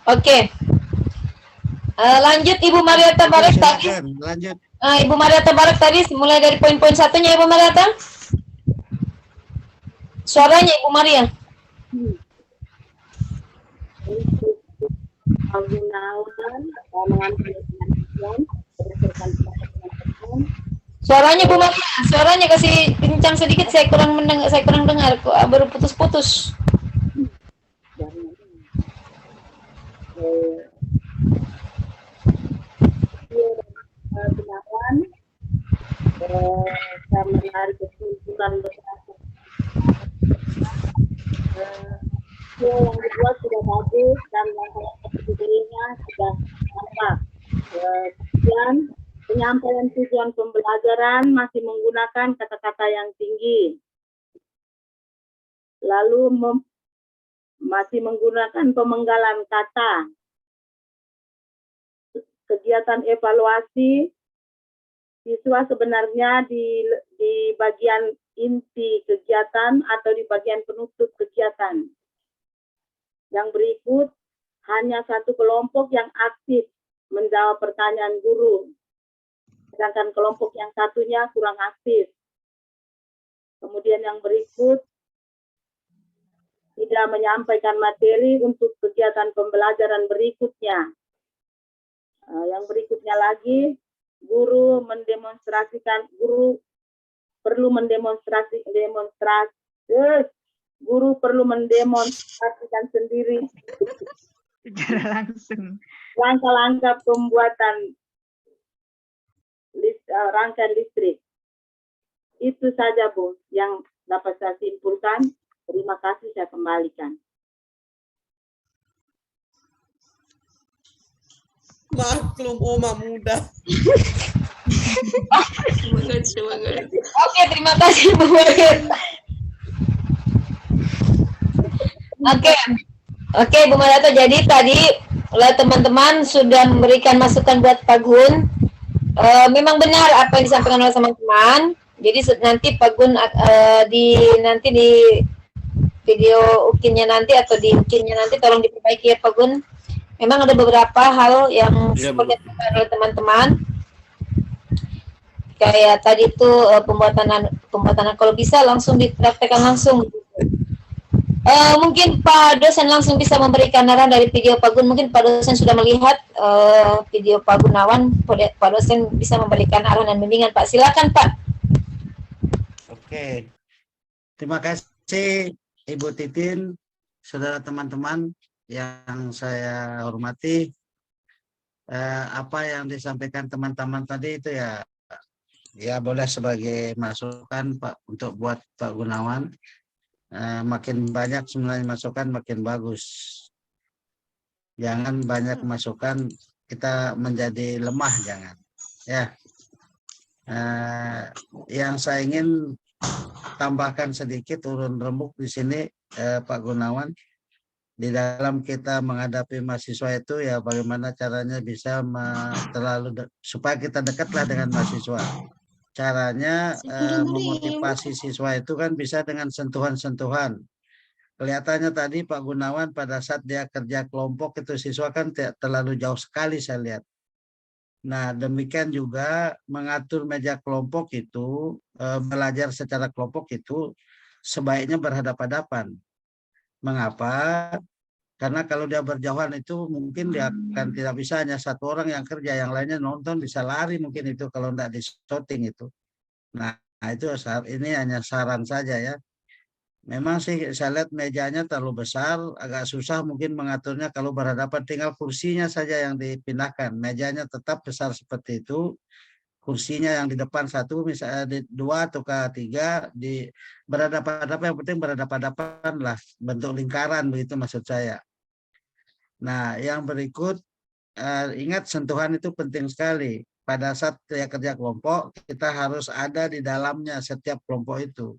Oke. Lanjut Ibu Mariata Barek tadi. Lanjut. Ibu Mariata Barek tadi mulai dari poin-poin satunya Ibu Mariata. Suaranya Ibu Maria. Penggunaan atau mengambil pengetahuan berdasarkan pengetahuan. Suaranya Bu Maria, suaranya kasih kencang sedikit, saya kurang mendengar, saya kurang dengar kok baru putus-putus. Gunawan saya menarik kesimpulan berdasarkan yang dibuat sudah bagus dan langkah-langkah sudah nampak. Kemudian penyampaian tujuan pembelajaran masih menggunakan kata-kata yang tinggi. Lalu masih menggunakan pemenggalan kata. Kegiatan evaluasi siswa sebenarnya di bagian inti kegiatan atau di bagian penutup kegiatan. Yang berikut hanya satu kelompok yang aktif menjawab pertanyaan guru, sedangkan kelompok yang satunya kurang aktif. Kemudian yang berikut tidak menyampaikan materi untuk kegiatan pembelajaran berikutnya. Yang berikutnya lagi, guru perlu mendemonstrasikan sendiri secara langsung langkah-langkah pembuatan rangkaian listrik. Itu saja Bu yang dapat saya simpulkan. Terima kasih, saya kembalikan. Maklum Oma muda. Semangat. Oke, terima kasih Bu Maria. Oke Bu Mariata, jadi tadi teman-teman sudah memberikan masukan buat Pak Gun. Memang benar apa yang disampaikan oleh teman-teman. Jadi nanti Pak Gun nanti di video ukinnya nanti atau di ukinnya nanti tolong diperbaiki ya Pak Gun. Memang ada beberapa hal yang seperti disampaikan oleh teman-teman. Kayak tadi itu pembuatan kalau bisa langsung dipraktekkan langsung. Mungkin Pak dosen langsung bisa memberikan arahan dari video Pak Gun. Mungkin Pak dosen sudah melihat video Pak Gunawan. Pak dosen bisa memberikan arahan dan bimbingan Pak. Silakan Pak. Oke, terima kasih Ibu Titin, saudara teman-teman yang saya hormati. Apa yang disampaikan teman-teman tadi itu ya boleh sebagai masukan Pak untuk buat Pak Gunawan. Makin banyak sebenarnya masukan makin bagus. Jangan banyak masukan kita menjadi lemah, jangan. Ya, yang saya ingin tambahkan sedikit urun rembuk di sini, Pak Gunawan, di dalam kita menghadapi mahasiswa itu ya bagaimana caranya bisa supaya kita dekatlah dengan mahasiswa. Caranya memotivasi siswa itu kan bisa dengan sentuhan-sentuhan. Kelihatannya tadi Pak Gunawan pada saat dia kerja kelompok itu siswa kan tidak terlalu jauh sekali saya lihat. Nah demikian juga mengatur meja kelompok itu, belajar secara kelompok itu sebaiknya berhadapan-hadapan. Mengapa? Karena kalau dia berjauhan itu mungkin dia akan tidak bisa hanya satu orang yang kerja, yang lainnya nonton bisa lari mungkin itu kalau tidak di shooting itu. Nah itu ini hanya saran saja ya. Memang sih saya lihat mejanya terlalu besar, agak susah mungkin mengaturnya kalau berhadapan, tinggal kursinya saja yang dipindahkan. Mejanya tetap besar seperti itu, kursinya yang di depan satu, misalnya di dua atau tiga, di berhadapan-hadapan, yang penting berhadapan-hadapan lah, bentuk lingkaran begitu maksud saya. Nah yang berikut, ingat sentuhan itu penting sekali. Pada saat kerja kelompok, kita harus ada di dalamnya setiap kelompok itu.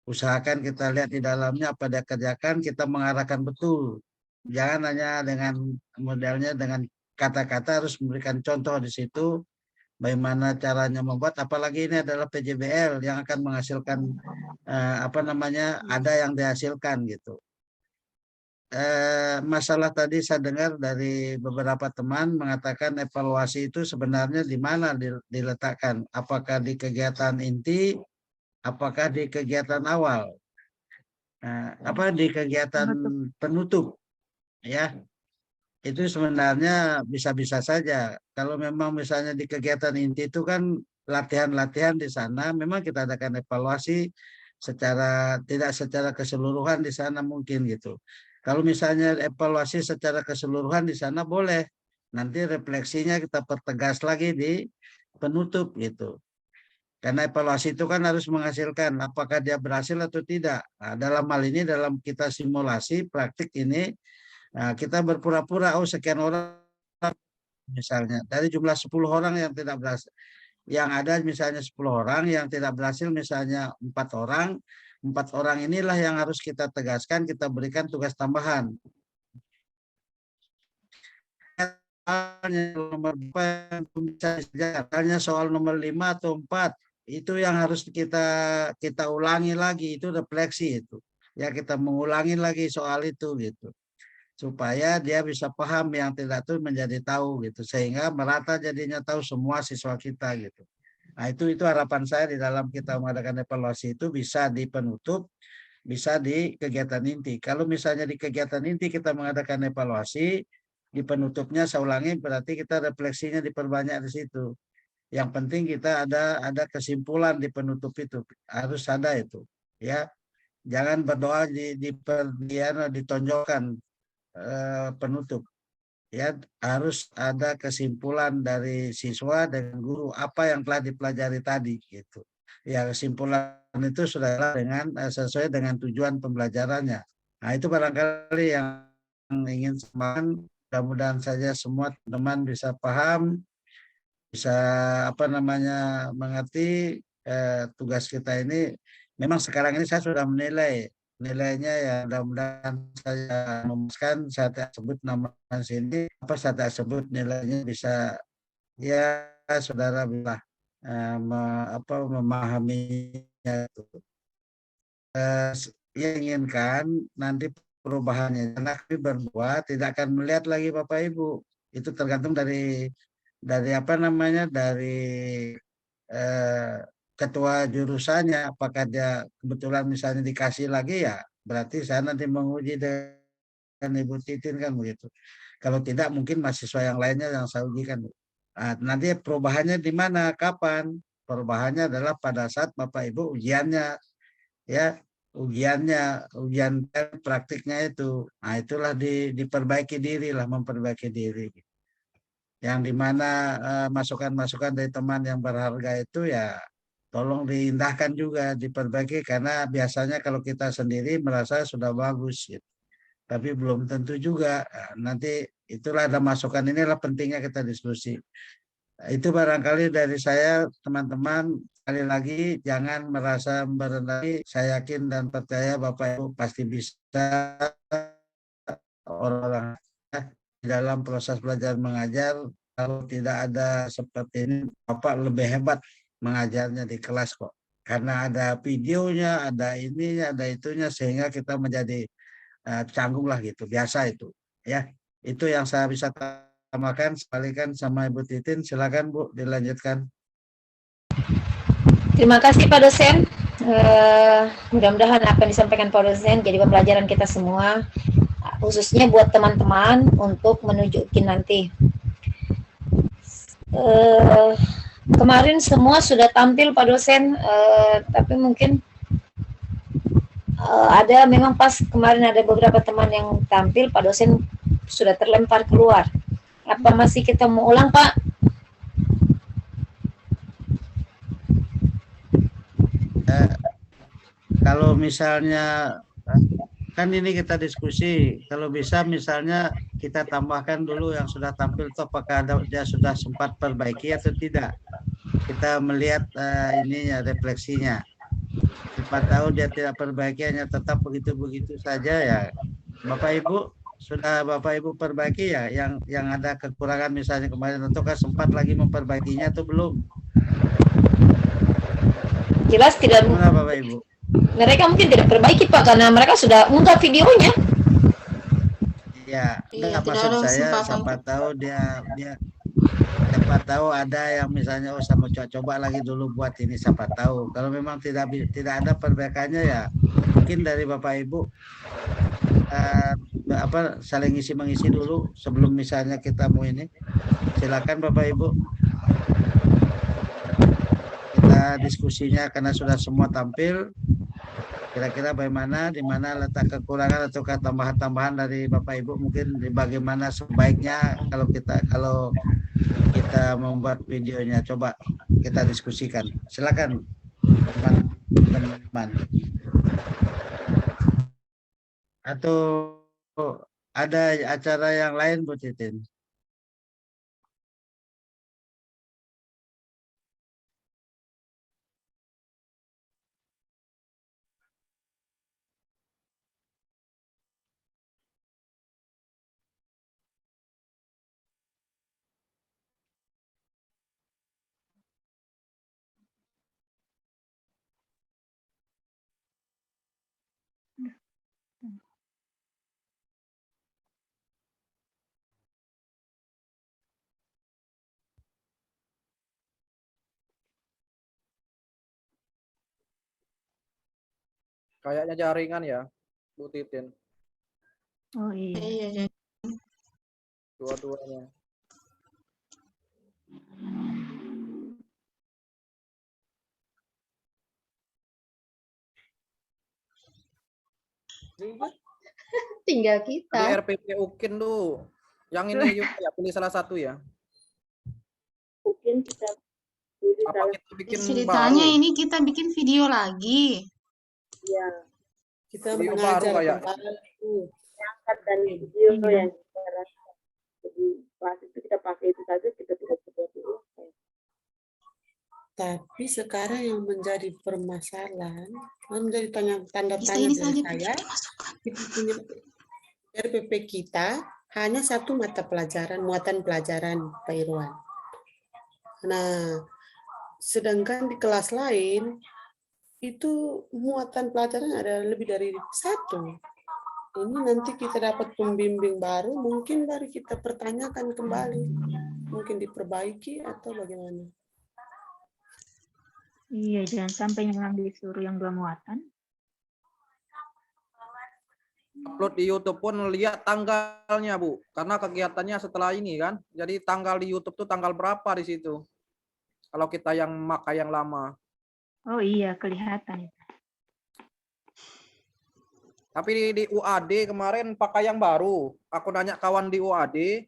Usahakan kita lihat di dalamnya apa dia kerjakan, kita mengarahkan betul. Jangan hanya dengan modelnya dengan kata-kata, harus memberikan contoh di situ bagaimana caranya membuat, apalagi ini adalah PJBL yang akan menghasilkan ada yang dihasilkan gitu. masalah tadi saya dengar dari beberapa teman mengatakan evaluasi itu sebenarnya di mana diletakkan? Apakah di kegiatan inti, apakah di kegiatan awal? Apa di kegiatan penutup? Ya, itu sebenarnya bisa-bisa saja. Kalau memang misalnya di kegiatan inti itu kan latihan-latihan di sana, memang kita adakan evaluasi tidak secara keseluruhan di sana mungkin gitu. Kalau misalnya evaluasi secara keseluruhan di sana boleh, nanti refleksinya kita pertegas lagi di penutup gitu. Karena evaluasi itu kan harus menghasilkan apakah dia berhasil atau tidak. Nah, dalam hal ini dalam kita simulasi praktik ini, kita berpura-pura sekian orang misalnya dari jumlah 10 orang yang tidak berhasil, yang ada misalnya 10 orang yang tidak berhasil misalnya 4 orang inilah yang harus kita tegaskan, kita berikan tugas tambahan. Misalnya soal nomor 5 atau 4 itu yang harus kita ulangi lagi, itu refleksi itu. Ya kita mengulangi lagi soal itu gitu. Supaya dia bisa paham yang tidak tuh menjadi tahu gitu, sehingga merata jadinya tahu semua siswa kita gitu. Nah itu harapan saya di dalam kita mengadakan evaluasi itu bisa di penutup, bisa di kegiatan inti. Kalau misalnya di kegiatan inti kita mengadakan evaluasi, di penutupnya saya ulangi berarti kita refleksinya diperbanyak di situ. Yang penting kita ada kesimpulan di penutup itu, harus ada itu. Ya, jangan berdoa ditonjolkan penutup. Ya, harus ada kesimpulan dari siswa dan guru apa yang telah dipelajari tadi gitu. Ya, kesimpulan itu sudah sesuai dengan tujuan pembelajarannya. Nah, itu barangkali yang ingin sampaikan. Mudah-mudahan saja semua teman bisa paham, bisa mengerti tugas kita ini. Memang sekarang ini saya sudah nilainya ya, mudah-mudahan saya memuaskan, saya tak sebut nama sini, saya tak sebut nilainya bisa ya saudara bisa memahaminya itu. Yang inginkan nanti perubahannya, karena kami berdua tidak akan melihat lagi Bapak Ibu, itu tergantung dari dari ketua jurusannya, apakah dia kebetulan misalnya dikasih lagi ya berarti saya nanti menguji dengan Ibu Titin kan begitu. Kalau tidak mungkin mahasiswa yang lainnya yang saya ujikan. Nah, nanti perubahannya di mana, kapan? Perubahannya adalah pada saat Bapak Ibu ujiannya, ya ujian praktiknya itu. Nah itulah diperbaiki diri lah, memperbaiki diri. Yang dimana masukan-masukan dari teman yang berharga itu ya tolong diindahkan juga, diperbaiki, karena biasanya kalau kita sendiri merasa sudah bagus gitu. Tapi belum tentu juga. Nanti itulah ada masukan, inilah pentingnya kita diskusi. Itu barangkali dari saya teman-teman. Sekali lagi jangan merasa merendahi, saya yakin dan percaya Bapak Ibu pasti bisa orang dalam proses belajar mengajar. Kalau tidak ada seperti ini, Bapak lebih hebat mengajarnya di kelas kok, karena ada videonya, ada ininya, ada itunya, sehingga kita menjadi canggung lah gitu, biasa itu ya. Itu yang saya bisa tambahkan. Sekalikan sama Ibu Titin, silakan Bu dilanjutkan. Terima kasih Pak Dosen. Mudah-mudahan apa yang disampaikan Pak Dosen jadi pembelajaran kita semua, khususnya buat teman-teman untuk menuju UKIN nanti. Kemarin semua sudah tampil Pak Dosen, tapi mungkin ada memang pas kemarin ada beberapa teman yang tampil, Pak Dosen sudah terlempar keluar. Apa masih kita mau ulang Pak? Kalau misalnya kan ini kita diskusi, kalau bisa misalnya kita tambahkan dulu yang sudah tampil itu apakah dia sudah sempat perbaiki atau tidak. Kita melihat ininya, refleksinya. Siapa tahu dia tidak perbaiki, hanya tetap begitu-begitu saja ya. Bapak Ibu sudah Bapak Ibu perbaiki ya, yang ada kekurangan misalnya kemarin, ataukah sempat lagi memperbaikinya atau belum? Jelas tidak. Gimana Bapak Ibu? Mereka mungkin tidak perbaiki Pak, karena mereka sudah unggah videonya. Ya, Iya, enggak tidak maksud ada saya kesempatan. siapa tahu siapa tahu ada yang misalnya oh saya mau coba lagi dulu buat ini siapa tahu. Kalau memang tidak ada perbaikannya ya mungkin dari Bapak Ibu eh, saling isi mengisi dulu sebelum misalnya kita mau ini. Silakan Bapak Ibu kita diskusinya karena sudah semua tampil. Kira-kira bagaimana, di mana letak kekurangan atau tambahan-tambahan dari Bapak Ibu mungkin di bagaimana sebaiknya kalau kita membuat videonya. Coba kita diskusikan. Silakan teman-teman. Atau ada acara yang lain Bu Titin? Kayaknya jaringan ya, Bu Titin, Oh iya. Iya, jadi dua-duanya. tinggal Di kita. RPP UKIN tuh, yang ini yuk ya pilih salah satu ya. Mungkin kita pilih Apa salah kita bikin Ceritanya baru? ini kita bikin video lagi. ya Kita Video mengajar baru kayak. kembali. angkat dan video Iya. yang kita rasa. Jadi pas itu kita pakai itu saja, kita tidak perlu diulang. Tapi sekarang yang menjadi permasalahan, yang menjadi tanda Bisa tanya ini dari saja saya, dimasukkan. kita punya RPP kita hanya satu mata pelajaran, muatan pelajaran Pak Irwan. Nah, sedangkan di kelas lain itu muatan pelajaran ada lebih dari satu. Ini nanti kita dapat pembimbing baru, mungkin baru kita pertanyakan kembali, mungkin diperbaiki atau bagaimana. Iya, jangan sampai yang disuruh yang 2 muatan. Upload di YouTube pun lihat tanggalnya Bu, karena kegiatannya setelah ini kan. Jadi tanggal di YouTube tuh tanggal berapa di situ? Kalau kita yang makai yang lama. Oh iya, kelihatan. Tapi di UAD kemarin pakai yang baru. Aku nanya kawan di UAD,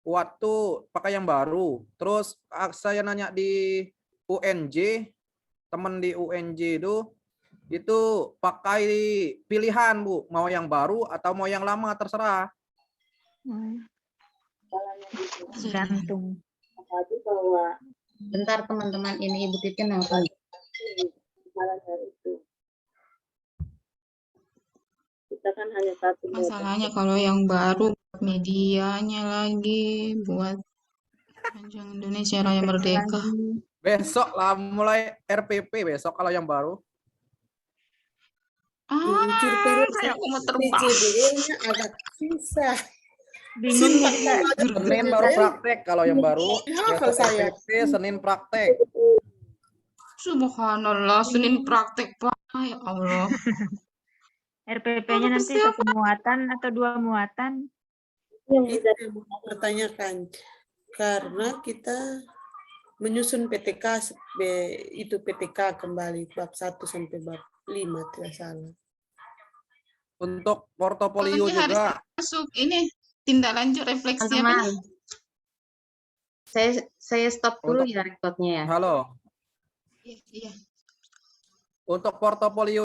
waktu pakai yang baru. Terus saya nanya di UNJ, teman di UNJ itu pakai pilihan Bu, mau yang baru atau mau yang lama terserah. Gantung. Tapi bahwa Bentar teman-teman, ini Ibu Titin apa? masalahnya itu kita kan hanya satu Masalahnya kalau yang baru buat medianya lagi, buat Panjang Indonesia Raya Merdeka. Besok lah mulai RPP besok kalau yang baru. Jujur Saya mau terbang. PJDL-nya agak susah. Bingung Sumpah, kita. Senin baru praktek kalau yang baru. Hafal Besok saya. RPP, Senin praktek. Subhanallah, Senin praktek Pak. Ya Allah. RPP-nya nanti Persiapan. 1 muatan atau 2 muatan. yang Itu menjadi yang mau pertanyakan. Karena kita menyusun PTK, itu PTK kembali bab 1 sampai bab 5 tidak salah. Untuk portofolio Ini harus juga. masuk ini tindak lanjut refleksi apa? Saya stop dulu Untuk- ya recordnya ya. Halo. Iya. Untuk portofolio